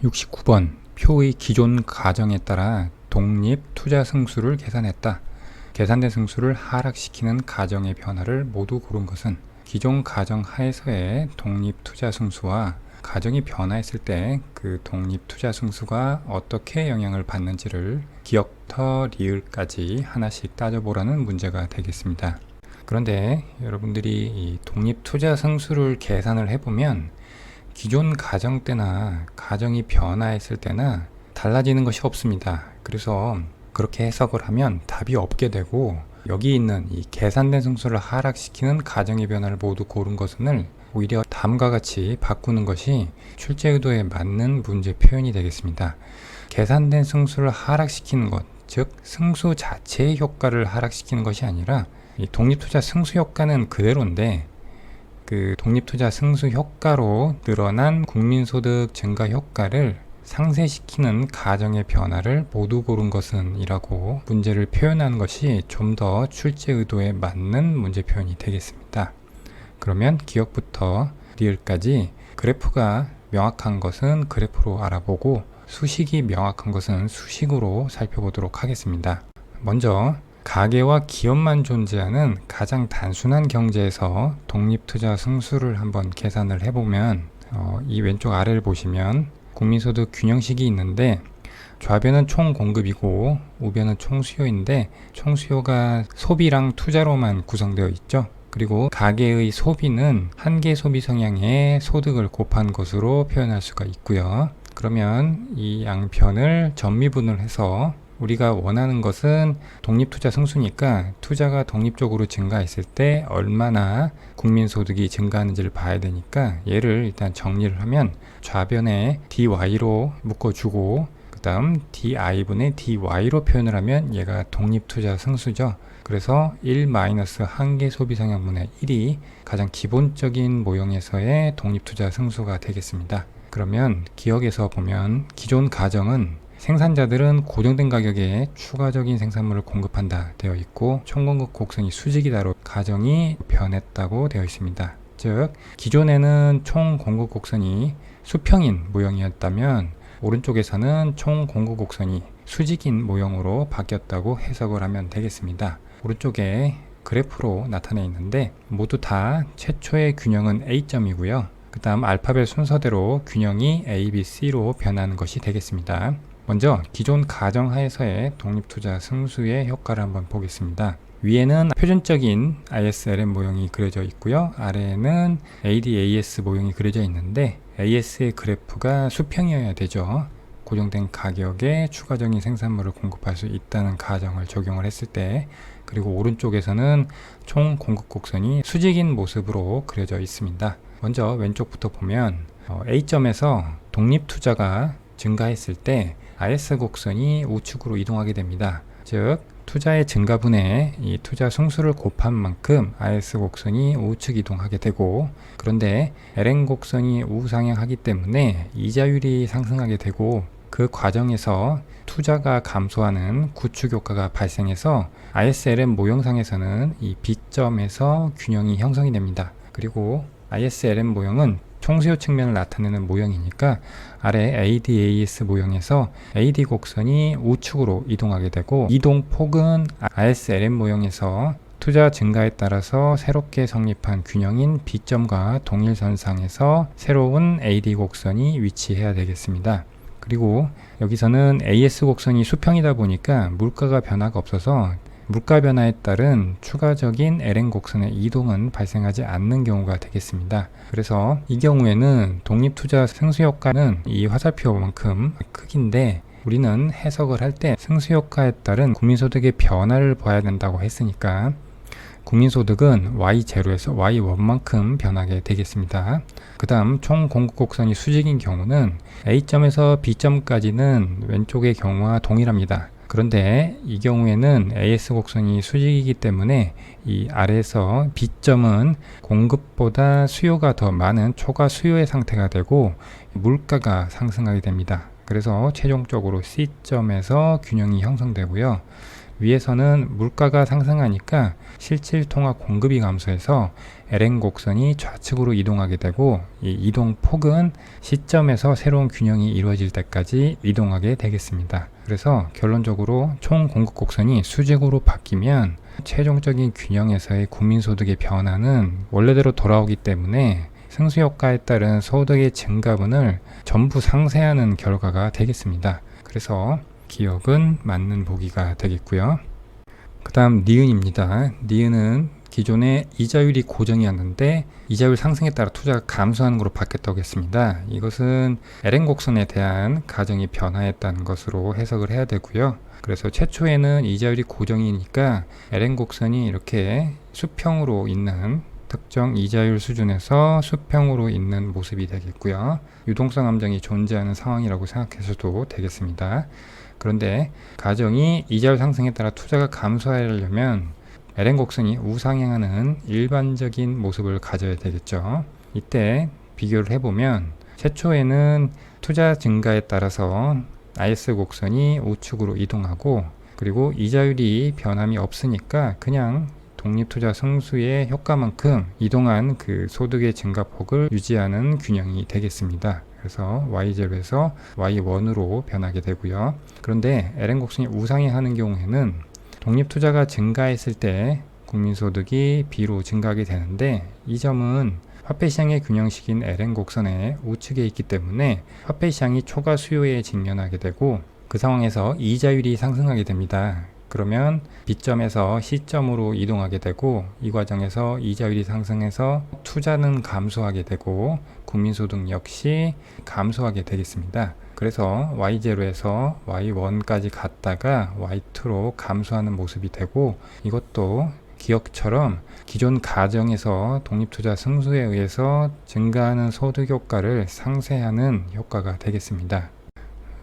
69번 표의 기존 가정에 따라 독립 투자 승수를 계산했다. 계산된 승수를 하락시키는 가정의 변화를 모두 고른 것은 기존 가정 하에서의 독립 투자 승수와 가정이 변화했을 때 그 독립 투자 승수가 어떻게 영향을 받는지를 기역터 리을까지 하나씩 따져보라는 문제가 되겠습니다. 그런데 여러분들이 이 독립 투자 승수를 계산을 해보면 기존 가정 때나 가정이 변화했을 때나 달라지는 것이 없습니다. 그래서 그렇게 해석을 하면 답이 없게 되고, 여기 있는 이 계산된 승수를 하락시키는 가정의 변화를 모두 고른 것은을 오히려 다음과 같이 바꾸는 것이 출제 의도에 맞는 문제 표현이 되겠습니다. 계산된 승수를 하락시키는 것, 즉 승수 자체의 효과를 하락시키는 것이 아니라 이 독립투자 승수 효과는 그대로인데 그 독립투자 승수 효과로 늘어난 국민소득 증가 효과를 상쇄시키는 가정의 변화를 모두 고른 것은 이라고 문제를 표현하는 것이 좀 더 출제 의도에 맞는 문제 표현이 되겠습니다. 그러면 기역부터 리을까지 그래프가 명확한 것은 그래프로 알아보고 수식이 명확한 것은 수식으로 살펴보도록 하겠습니다. 먼저 가계와 기업만 존재하는 가장 단순한 경제에서 독립투자 승수를 한번 계산을 해보면 이 왼쪽 아래를 보시면 국민소득 균형식이 있는데 좌변은 총 공급이고 우변은 총 수요인데 총 수요가 소비랑 투자로만 구성되어 있죠. 그리고 가계의 소비는 한계 소비 성향의 소득을 곱한 것으로 표현할 수가 있고요. 그러면 이 양편을 전미분을 해서 우리가 원하는 것은 독립투자 승수니까 투자가 독립적으로 증가했을 때 얼마나 국민소득이 증가하는지를 봐야 되니까 얘를 일단 정리를 하면 좌변에 dy로 묶어주고 그 다음 di분의 dy로 표현을 하면 얘가 독립투자 승수죠. 그래서 1 한계 소비 성향분의 1이 가장 기본적인 모형에서의 독립투자 승수가 되겠습니다. 그러면 기역에서 보면 기존 가정은 생산자들은 고정된 가격에 추가적인 생산물을 공급한다 되어 있고 총공급 곡선이 수직이다로 가정이 변했다고 되어 있습니다. 즉 기존에는 총공급 곡선이 수평인 모형이었다면 오른쪽에서는 총공급 곡선이 수직인 모형으로 바뀌었다고 해석을 하면 되겠습니다. 오른쪽에 그래프로 나타내 있는데 모두 다 최초의 균형은 A점이고요. 그 다음 알파벳 순서대로 균형이 A, B, C로 변하는 것이 되겠습니다. 먼저 기존 가정 하에서의 독립투자 승수의 효과를 한번 보겠습니다. 위에는 표준적인 ISLM 모형이 그려져 있고요. 아래에는 ADAS 모형이 그려져 있는데 AS의 그래프가 수평이어야 되죠. 고정된 가격에 추가적인 생산물을 공급할 수 있다는 가정을 적용을 했을 때, 그리고 오른쪽에서는 총 공급 곡선이 수직인 모습으로 그려져 있습니다. 먼저 왼쪽부터 보면 A점에서 독립투자가 증가했을 때 IS 곡선이 우측으로 이동하게 됩니다. 즉 투자의 증가분에 이 투자 승수를 곱한 만큼 IS 곡선이 우측 이동하게 되고, 그런데 LN 곡선이 우상향하기 때문에 이자율이 상승하게 되고 그 과정에서 투자가 감소하는 구축 효과가 발생해서 ISLM 모형상에서는 이 B점에서 균형이 형성이 됩니다. 그리고 ISLM 모형은 총수요 측면을 나타내는 모형이니까 아래 ADAS 모형에서 AD 곡선이 우측으로 이동하게 되고, 이동폭은 ISLM 모형에서 투자 증가에 따라서 새롭게 성립한 균형인 B점과 동일선상에서 새로운 AD 곡선이 위치해야 되겠습니다. 그리고 여기서는 AS 곡선이 수평이다 보니까 물가가 변화가 없어서 물가 변화에 따른 추가적인 LN 곡선의 이동은 발생하지 않는 경우가 되겠습니다. 그래서 이 경우에는 독립투자 승수효과는 이 화살표만큼 크기인데 우리는 해석을 할 때 승수효과에 따른 국민소득의 변화를 봐야 된다고 했으니까 국민소득은 Y0에서 Y1만큼 변하게 되겠습니다. 그 다음 총 공급 곡선이 수직인 경우는 A점에서 B점까지는 왼쪽의 경우와 동일합니다. 그런데 이 경우에는 AS 곡선이 수직이기 때문에 이 아래에서 B점은 공급보다 수요가 더 많은 초과 수요의 상태가 되고 물가가 상승하게 됩니다. 그래서 최종적으로 C점에서 균형이 형성되고요. 위에서는 물가가 상승하니까 실질 통화 공급이 감소해서 LN 곡선이 좌측으로 이동하게 되고, 이 이동 폭은 시점에서 새로운 균형이 이루어질 때까지 이동하게 되겠습니다. 그래서 결론적으로 총 공급 곡선이 수직으로 바뀌면 최종적인 균형에서의 국민소득의 변화는 원래대로 돌아오기 때문에 승수효과에 따른 소득의 증가분을 전부 상쇄하는 결과가 되겠습니다. 그래서 기억은 맞는 보기가 되겠고요. 그 다음 니은입니다. 니은은 기존에 이자율이 고정이었는데 이자율 상승에 따라 투자가 감소하는 것으로 바뀌었다고 했습니다. 이것은 LN 곡선에 대한 가정이 변화했다는 것으로 해석을 해야 되고요. 그래서 최초에는 이자율이 고정이니까 LN 곡선이 이렇게 수평으로 있는 특정 이자율 수준에서 수평으로 있는 모습이 되겠고요. 유동성 함정이 존재하는 상황이라고 생각하셔도 되겠습니다. 그런데 가정이 이자율 상승에 따라 투자가 감소하려면 LN 곡선이 우상향하는 일반적인 모습을 가져야 되겠죠. 이때 비교를 해보면 최초에는 투자 증가에 따라서 IS 곡선이 우측으로 이동하고, 그리고 이자율이 변함이 없으니까 그냥 독립투자 승수의 효과만큼 이동한 그 소득의 증가폭을 유지하는 균형이 되겠습니다. 그래서 Y0에서 Y1으로 변하게 되고요. 그런데 LN 곡선이 우상향하는 경우에는 독립투자가 증가했을 때 국민소득이 B로 증가하게 되는데, 이 점은 화폐시장의 균형식인 LN 곡선의 우측에 있기 때문에 화폐시장이 초과 수요에 직면하게 되고, 그 상황에서 이자율이 상승하게 됩니다. 그러면 B점에서 C점으로 이동하게 되고, 이 과정에서 이자율이 상승해서 투자는 감소하게 되고 국민소득 역시 감소하게 되겠습니다. 그래서 Y0에서 Y1까지 갔다가 Y2로 감소하는 모습이 되고, 이것도 기억처럼 기존 가정에서 독립투자 승수에 의해서 증가하는 소득 효과를 상쇄하는 효과가 되겠습니다.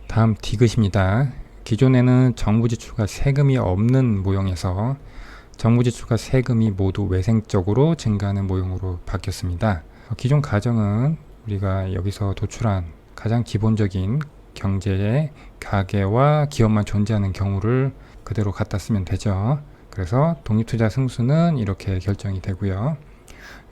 다음 디귿입니다. 기존에는 정부 지출과 세금이 없는 모형에서 정부 지출과 세금이 모두 외생적으로 증가하는 모형으로 바뀌었습니다. 기존 가정은 우리가 여기서 도출한 가장 기본적인 경제의 가계와 기업만 존재하는 경우를 그대로 갖다 쓰면 되죠. 그래서 독립투자 승수는 이렇게 결정이 되고요.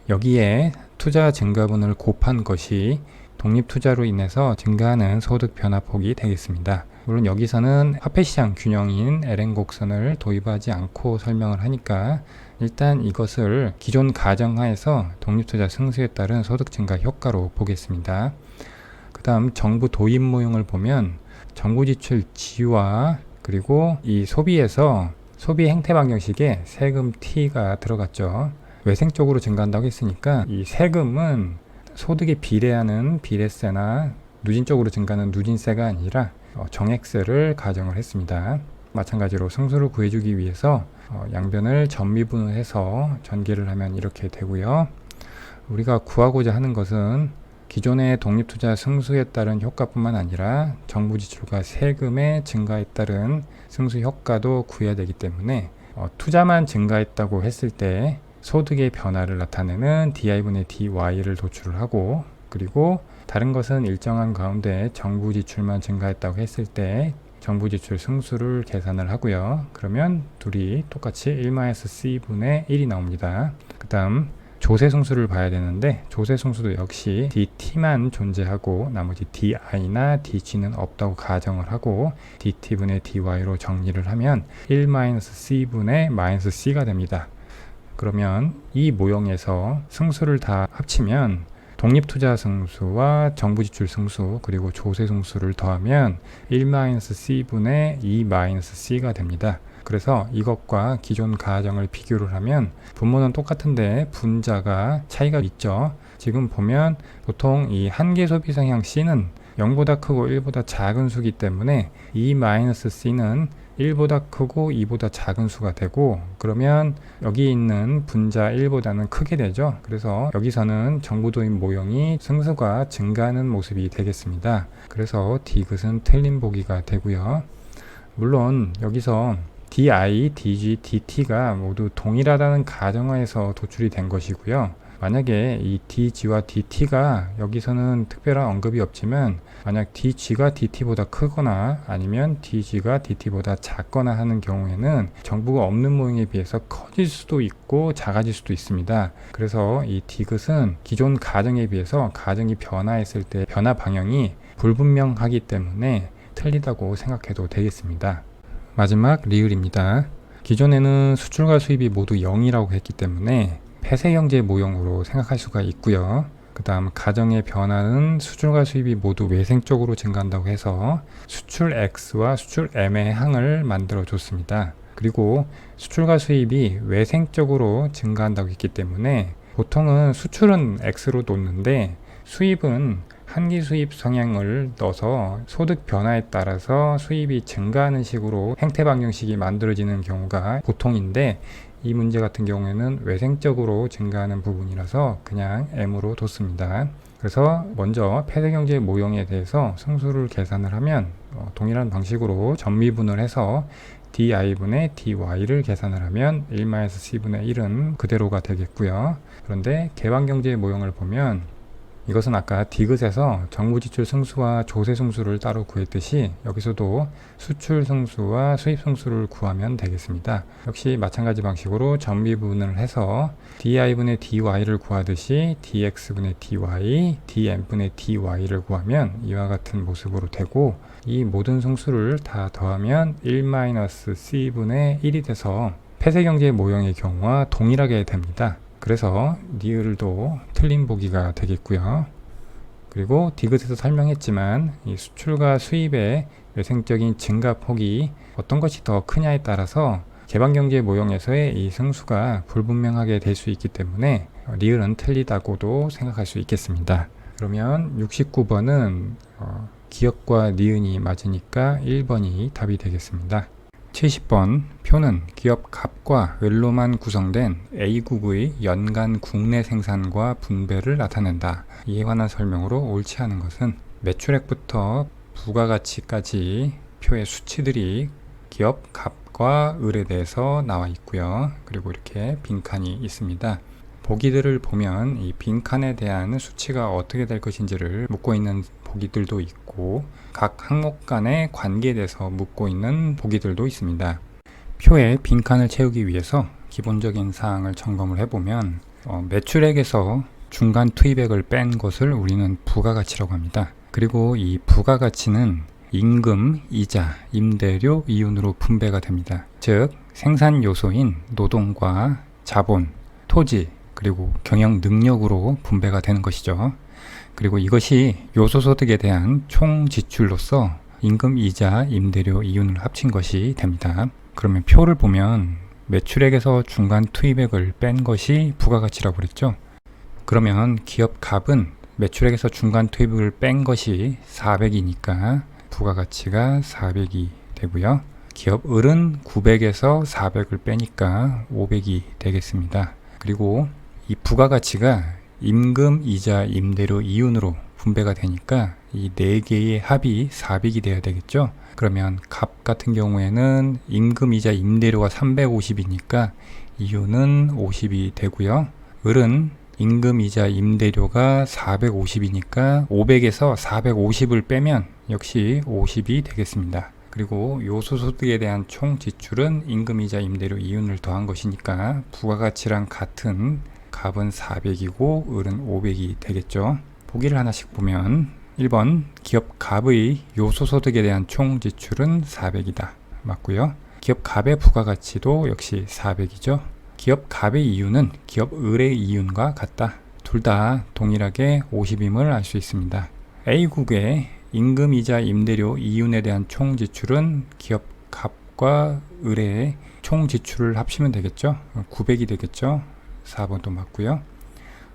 여기에 투자 증가분을 곱한 것이 독립투자로 인해서 증가하는 소득 변화폭이 되겠습니다. 물론 여기서는 화폐시장 균형인 LN 곡선을 도입하지 않고 설명을 하니까 일단 이것을 기존 가정하에서 독립투자 승수에 따른 소득 증가 효과로 보겠습니다. 그 다음 정부 도입 모형을 보면 정부 지출 G와 그리고 이 소비에서 소비 행태 방정식에 세금 T가 들어갔죠. 외생적으로 증가한다고 했으니까 이 세금은 소득에 비례하는 비례세나 누진적으로 증가하는 누진세가 아니라 정액세를 가정을 했습니다. 마찬가지로 승수를 구해주기 위해서 양변을 전미분해서 전개를 하면 이렇게 되고요. 우리가 구하고자 하는 것은 기존의 독립투자 승수에 따른 효과뿐만 아니라 정부 지출과 세금의 증가에 따른 승수 효과도 구해야 되기 때문에 투자만 증가했다고 했을 때 소득의 변화를 나타내는 DI분의 DY를 도출을 하고, 그리고 다른 것은 일정한 가운데 정부 지출만 증가했다고 했을 때 정부 지출 승수를 계산을 하고요. 그러면 둘이 똑같이 1-C분의 1이 나옵니다. 그 다음 조세 승수를 봐야 되는데, 조세 승수도 역시 DT만 존재하고 나머지 DI나 DG는 없다고 가정을 하고 DT분의 DY로 정리를 하면 1-C분의 -C가 됩니다. 그러면 이 모형에서 승수를 다 합치면 독립투자 승수와 정부지출 승수 그리고 조세 승수를 더하면 1-C분의 2-C가 됩니다. 그래서 이것과 기존 가정을 비교를 하면 분모는 똑같은데 분자가 차이가 있죠. 지금 보면 보통 이 한계 소비 성향 C는 0보다 크고 1보다 작은 수기 때문에 2-C는 1보다 크고 2보다 작은 수가 되고, 그러면 여기 있는 분자 1보다는 크게 되죠. 그래서 여기서는 정부 도입 모형이 승수가 증가하는 모습이 되겠습니다. 그래서 디귿은 틀린 보기가 되고요. 물론 여기서 DI, DG, DT가 모두 동일하다는 가정하에서 도출이 된 것이고요. 만약에 이 DG와 DT가 여기서는 특별한 언급이 없지만 만약 DG가 DT보다 크거나 아니면 DG가 DT보다 작거나 하는 경우에는 정부가 없는 모형에 비해서 커질 수도 있고 작아질 수도 있습니다. 그래서 이 디귿은 기존 가정에 비해서 가정이 변화했을 때 변화 방향이 불분명하기 때문에 틀리다고 생각해도 되겠습니다. 마지막 리을입니다. 기존에는 수출과 수입이 모두 0이라고 했기 때문에 폐쇄경제 모형으로 생각할 수가 있고요. 그 다음 가정의 변화는 수출과 수입이 모두 외생적으로 증가한다고 해서 수출 X와 수출 M의 항을 만들어 줬습니다. 그리고 수출과 수입이 외생적으로 증가한다고 했기 때문에 보통은 수출은 X로 놓는데 수입은 한기 수입 성향을 넣어서 소득 변화에 따라서 수입이 증가하는 식으로 행태 방정식이 만들어지는 경우가 보통인데 이 문제 같은 경우에는 외생적으로 증가하는 부분이라서 그냥 M으로 뒀습니다. 그래서 먼저 폐쇄경제 모형에 대해서 승수를 계산을 하면 동일한 방식으로 전미분을 해서 di분의 dy를 계산을 하면 1-c분의 1은 그대로가 되겠고요. 그런데 개방경제 모형을 보면 이것은 아까 디귿에서 정부지출 승수와 조세 승수를 따로 구했듯이 여기서도 수출 승수와 수입 승수를 구하면 되겠습니다. 역시 마찬가지 방식으로 전미분을 해서 di분의 dy를 구하듯이 dx분의 dy, dm분의 dy를 구하면 이와 같은 모습으로 되고 이 모든 승수를 다 더하면 1-c분의 1이 돼서 폐쇄경제 모형의 경우와 동일하게 됩니다. 그래서 니을도 틀린 보기가 되겠고요. 그리고 디귿에서 설명했지만 이 수출과 수입의 외생적인 증가폭이 어떤 것이 더 크냐에 따라서 개방경제 모형에서의 이 승수가 불분명하게 될 수 있기 때문에 리을은 틀리다고도 생각할 수 있겠습니다. 그러면 69번은 기역과 니은이 맞으니까 1번이 답이 되겠습니다. 70번 표는 기업 갑과 을로만 구성된 A국의 연간 국내 생산과 분배를 나타낸다. 이에 관한 설명으로 옳지 않은 것은 매출액부터 부가가치까지 표의 수치들이 기업 갑과 을에 대해서 나와 있고요. 그리고 이렇게 빈칸이 있습니다. 보기들을 보면 이 빈칸에 대한 수치가 어떻게 될 것인지를 묻고 있는 보기들도 있고 각 항목 간의 관계에 대해서 묻고 있는 보기들도 있습니다. 표에 빈칸을 채우기 위해서 기본적인 사항을 점검을 해보면 매출액에서 중간 투입액을 뺀 것을 우리는 부가가치라고 합니다. 그리고 이 부가가치는 임금, 이자, 임대료, 이윤으로 분배가 됩니다. 즉 생산 요소인 노동과 자본, 토지, 그리고 경영 능력으로 분배가 되는 것이죠. 그리고 이것이 요소소득에 대한 총 지출로서 임금, 이자, 임대료, 이윤을 합친 것이 됩니다. 그러면 표를 보면 매출액에서 중간 투입액을 뺀 것이 부가가치라고 그랬죠. 그러면 기업 갑은 매출액에서 중간 투입을 뺀 것이 400이니까 부가가치가 400이 되고요. 기업 을은 900에서 400을 빼니까 500이 되겠습니다. 그리고 이 부가가치가 임금, 이자, 임대료, 이윤으로 분배가 되니까 이 4개의 합이 400이 돼야 되겠죠. 그러면 갑 같은 경우에는 임금, 이자, 임대료가 350이니까 이윤은 50이 되고요. 을은 임금, 이자, 임대료가 450이니까 500에서 450을 빼면 역시 50이 되겠습니다. 그리고 요소소득에 대한 총 지출은 임금, 이자, 임대료, 이윤을 더한 것이니까 부가가치랑 같은 갑은 400이고 을은 500이 되겠죠. 보기를 하나씩 보면 1번 기업 갑의 요소소득에 대한 총 지출은 400이다. 맞고요. 기업 갑의 부가가치도 역시 400이죠. 기업 갑의 이윤은 기업 을의 이윤과 같다. 둘 다 동일하게 50임을 알 수 있습니다. A국의 임금, 이자, 임대료, 이윤에 대한 총 지출은 기업 갑과 을의 총 지출을 합치면 되겠죠. 900이 되겠죠. 4번도 맞고요.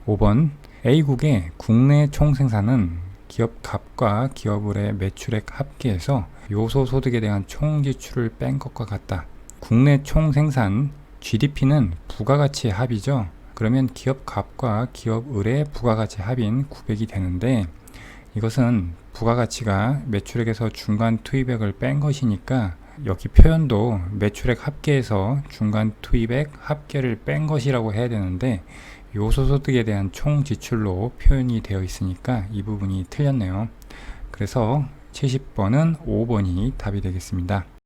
5번 A국의 국내 총생산은 기업 갑과 기업 을의 매출액 합계해서 요소소득에 대한 총지출을 뺀 것과 같다. 국내 총생산 GDP는 부가가치의 합이죠. 그러면 기업 갑과 기업 을의 부가가치 합인 900이 되는데 이것은 부가가치가 매출액에서 중간 투입액을 뺀 것이니까 여기 표현도 매출액 합계에서 중간 투입액 합계를 뺀 것이라고 해야 되는데 요소소득에 대한 총 지출로 표현이 되어 있으니까 이 부분이 틀렸네요. 그래서 70번은 5번이 답이 되겠습니다.